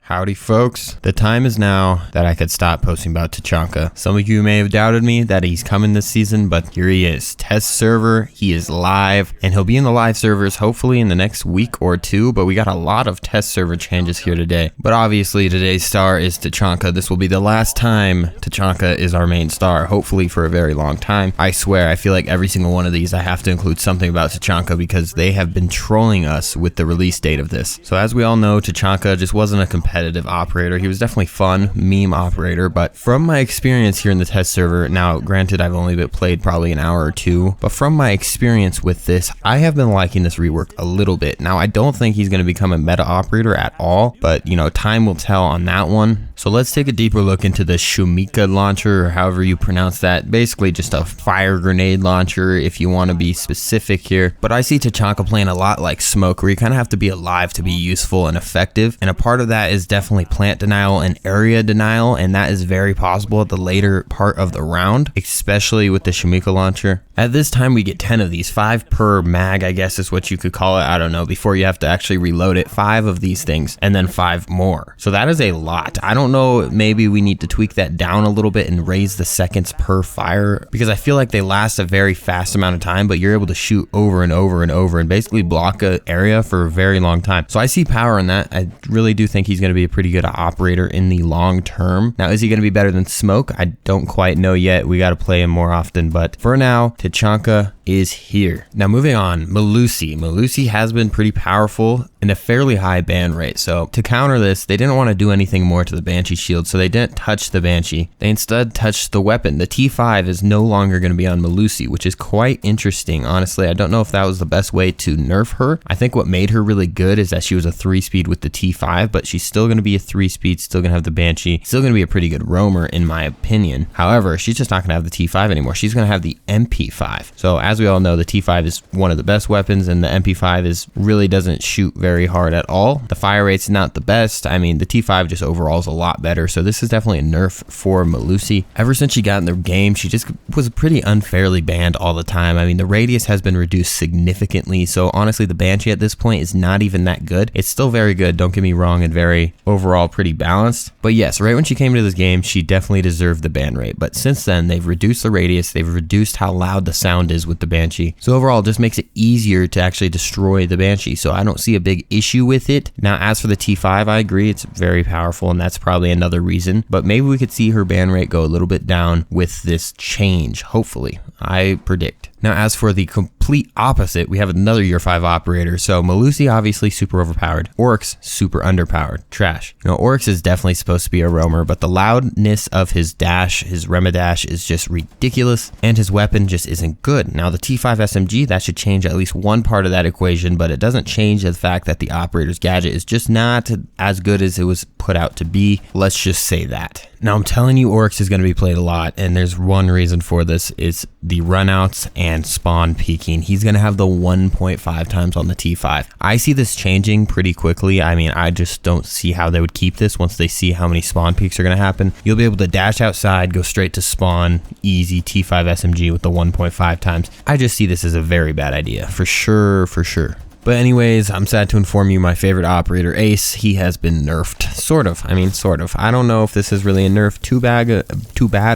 Howdy folks, the time is now that I could stop posting about Tachanka. Some of you may have doubted me that he's coming this season, but here he is. Test server, he is live, and he'll be in the live servers hopefully in the next week or two, but we got a lot of test server changes here today. But obviously today's star is Tachanka. This will be the last time Tachanka is our main star, hopefully for a very long time. I swear, I feel like every single one of these I have to include something about Tachanka because they have been trolling us with the release date of this. So as we all know, Tachanka just wasn't a competitive operator. He was definitely fun, meme operator, but from my experience here in the test server, now granted I've only been played probably an hour or two, but from my experience with this, I have been liking this rework a little bit. Now I don't think he's going to become a meta operator at all, but you know, time will tell on that one. So let's take a deeper look into the Shumika launcher, or however you pronounce that. Basically just a fire grenade launcher if you want to be specific here. But I see Tachanka playing a lot like Smoke, where you kind of have to be alive to be useful and effective, and a part of that is definitely plant denial and area denial, and that is very possible at the later part of the round, especially with the Shumika launcher. At this time we get 10 of these, 5 per mag I guess is what you could call it, I don't know, before you have to actually reload it. 5 of these things and then 5 more. So that is a lot. I don't know, maybe we need to tweak that down a little bit and raise the seconds per fire, because I feel like they last a very fast amount of time, but you're able to shoot over and over and over and basically block an area for a very long time. So I see power in that. I really do think he's going to be a pretty good operator in the long term. Now, is he going to be better than Smoke? I don't quite know yet. We got to play him more often, but for now, Tachanka is here. Now moving on, Melusi. Melusi has been pretty powerful in a fairly high ban rate. So to counter this, they didn't want to do anything more to the Banshee shield, so they didn't touch the Banshee. They instead touched the weapon. The T5 is no longer going to be on Melusi, which is quite interesting. Honestly, I don't know if that was the best way to nerf her. I think what made her really good is that she was a 3-speed with the T5, but she's still going to be a 3-speed, still going to have the Banshee, still going to be a pretty good roamer in my opinion. However, she's just not going to have the T5 anymore. She's going to have the MP5. So as we all know, the T5 is one of the best weapons, and the MP5 really doesn't shoot very hard at all. The fire rate's not the best. I mean, the T5 just overall is a lot better, so this is definitely a nerf for Melusi. Ever since she got in the game, she just was pretty unfairly banned all the time. I mean, the radius has been reduced significantly, so honestly, the Banshee at this point is not even that good. It's still very good, don't get me wrong, and very overall pretty balanced. But yes, right when she came into this game, she definitely deserved the ban rate. But since then, they've reduced the radius, they've reduced how loud the sound is with the Banshee. So overall, it just makes it easier to actually destroy the Banshee. So I don't see a big issue with it. Now, as for the T5, I agree, it's very powerful, and that's probably another reason. But maybe we could see her ban rate go a little bit down with this change, hopefully, I predict. Now, as for the complete opposite, we have another year 5 operator. So Melusi obviously super overpowered. Oryx super underpowered. Trash. You know, Oryx is definitely supposed to be a roamer, but the loudness of his dash, his Remadash, is just ridiculous, and his weapon just isn't good. Now, the T5 SMG, that should change at least one part of that equation, but it doesn't change the fact that the operator's gadget is just not as good as it was put out to be. Let's just say that. Now, I'm telling you, Oryx is going to be played a lot, and there's one reason for this, is the runouts and spawn peaking. He's going to have the 1.5 times on the T5. I see this changing pretty quickly. I mean, I just don't see how they would keep this once they see how many spawn peaks are going to happen. You'll be able to dash outside, go straight to spawn, easy T5 SMG with the 1.5 times. I just see this as a very bad idea, for sure, for sure. But anyways, I'm sad to inform you my favorite operator, Ace, he has been nerfed. Sort of. I mean, sort of. I don't know if this is really a nerf, too bad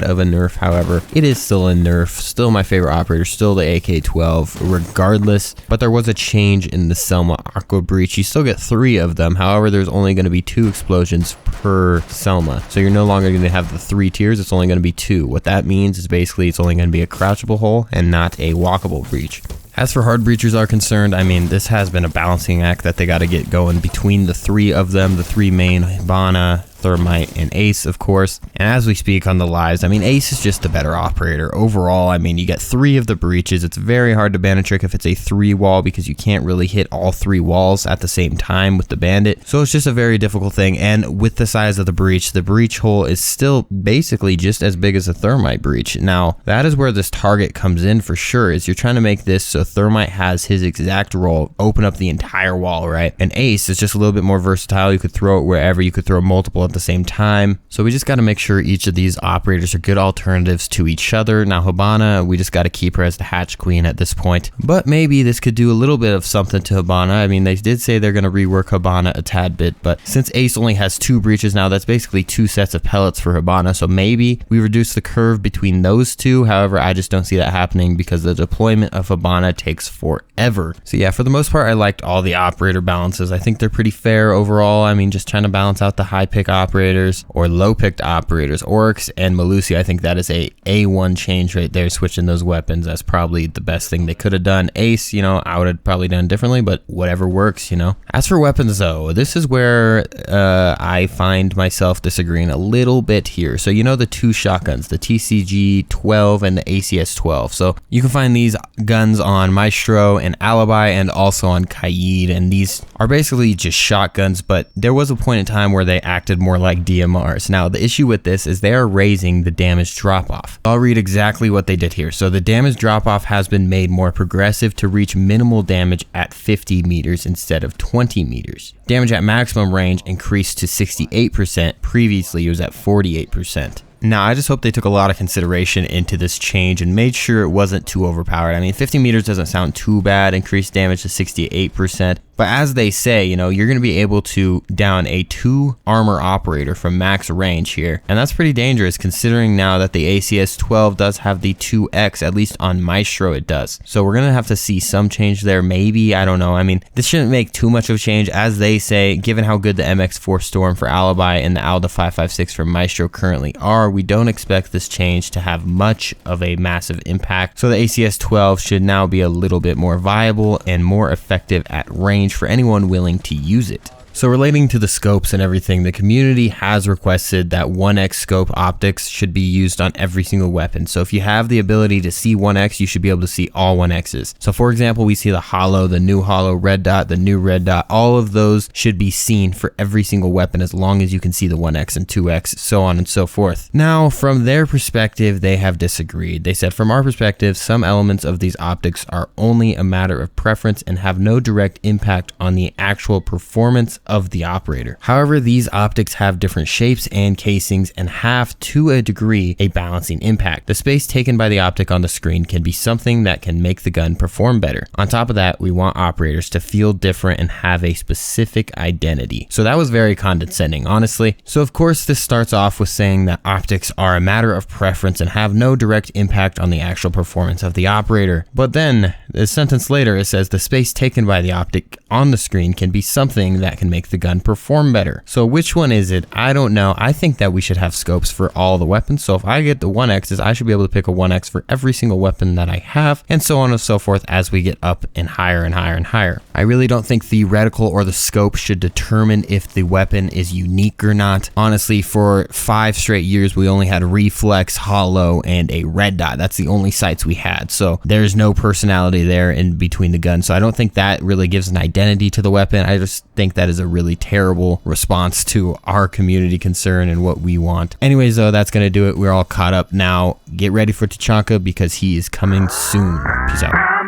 of a nerf, however. It is still a nerf, still my favorite operator, still the AK-12, regardless. But there was a change in the Selma Aqua Breach. You still get 3 of them, however, there's only going to be 2 explosions per Selma. So you're no longer going to have the 3 tiers, it's only going to be 2. What that means is basically it's only going to be a crouchable hole and not a walkable breach. As for hard breachers are concerned, I mean, this has been a balancing act that they got to get going between the 3 of them, the 3 main, Hibana, Thermite, and Ace, of course. And as we speak on the lives, I mean, Ace is just the better operator. Overall, I mean, you get 3 of the breaches. It's very hard to ban a trick if it's a 3 wall because you can't really hit all 3 walls at the same time with the bandit. So it's just a very difficult thing. And with the size of the breach hole is still basically just as big as a Thermite breach. Now, that is where this target comes in for sure, is you're trying to make this so Thermite has his exact role, open up the entire wall, right? And Ace is just a little bit more versatile. You could throw it wherever. You could throw multiple at the same time. So we just got to make sure each of these operators are good alternatives to each other. Now Hibana, we just got to keep her as the hatch queen at this point. But maybe this could do a little bit of something to Hibana. I mean, they did say they're going to rework Hibana a tad bit, but since Ace only has 2 breaches now, that's basically 2 sets of pellets for Hibana. So maybe we reduce the curve between those two. However, I just don't see that happening because the deployment of Hibana takes forever. So yeah, for the most part, I liked all the operator balances. I think they're pretty fair overall. I mean, just trying to balance out the high pick operators or low picked operators. Oryx and Melusi, I think that is a A1 change right there, switching those weapons. That's probably the best thing they could have done. Ace, you know, I would have probably done differently, but whatever works, you know. As for weapons though, this is where I find myself disagreeing a little bit here. So you know the 2 shotguns, the TCG-12 and the ACS-12. So you can find these guns on Maestro and Alibi and also on Kaid, and these are basically just shotguns, but there was a point in time where they acted more like DMRs. Now the issue with this is they are raising the damage drop-off. I'll read exactly what they did here. So the damage drop-off has been made more progressive to reach minimal damage at 50 meters instead of 20 meters. Damage at maximum range increased to 68%. Previously, it was at 48%. Now, I just hope they took a lot of consideration into this change and made sure it wasn't too overpowered. I mean, 50 meters doesn't sound too bad, increased damage to 68%. But as they say, you know, you're going to be able to down a 2 armor operator from max range here. And that's pretty dangerous considering now that the ACS-12 does have the 2x, at least on Maestro it does. So we're going to have to see some change there, maybe, I don't know. I mean, this shouldn't make too much of a change, as they say, given how good the MX4 Storm for Alibi and the Alda 556 for Maestro currently are. We don't expect this change to have much of a massive impact. So the ACS-12 should now be a little bit more viable and more effective at range for anyone willing to use it. So relating to the scopes and everything, the community has requested that 1x scope optics should be used on every single weapon. So if you have the ability to see 1x, you should be able to see all 1x's. So for example, we see the hollow, the new hollow, red dot, the new red dot, all of those should be seen for every single weapon as long as you can see the 1x and 2x, so on and so forth. Now, from their perspective, they have disagreed. They said, from our perspective, some elements of these optics are only a matter of preference and have no direct impact on the actual performance of the operator. However, these optics have different shapes and casings and have, to a degree, a balancing impact. The space taken by the optic on the screen can be something that can make the gun perform better. On top of that, we want operators to feel different and have a specific identity. So that was very condescending, honestly. So of course, this starts off with saying that optics are a matter of preference and have no direct impact on the actual performance of the operator. But then, a sentence later, it says the space taken by the optic on the screen can be something that can make the gun perform better. So which one is it? I don't know. I think that we should have scopes for all the weapons. So if I get the 1x's, I should be able to pick a 1x for every single weapon that I have, and so on and so forth as we get up and higher and higher and higher. I really don't think the reticle or the scope should determine if the weapon is unique or not. Honestly, for 5 straight years, we only had reflex, hollow, and a red dot. That's the only sights we had. So there's no personality there in between the guns. So I don't think that really gives an identity to the weapon. I just think that is a really terrible response to our community concern and what we want. Anyways, though, that's going to do it. We're all caught up now. Get ready for Tachanka because he is coming soon. Peace out.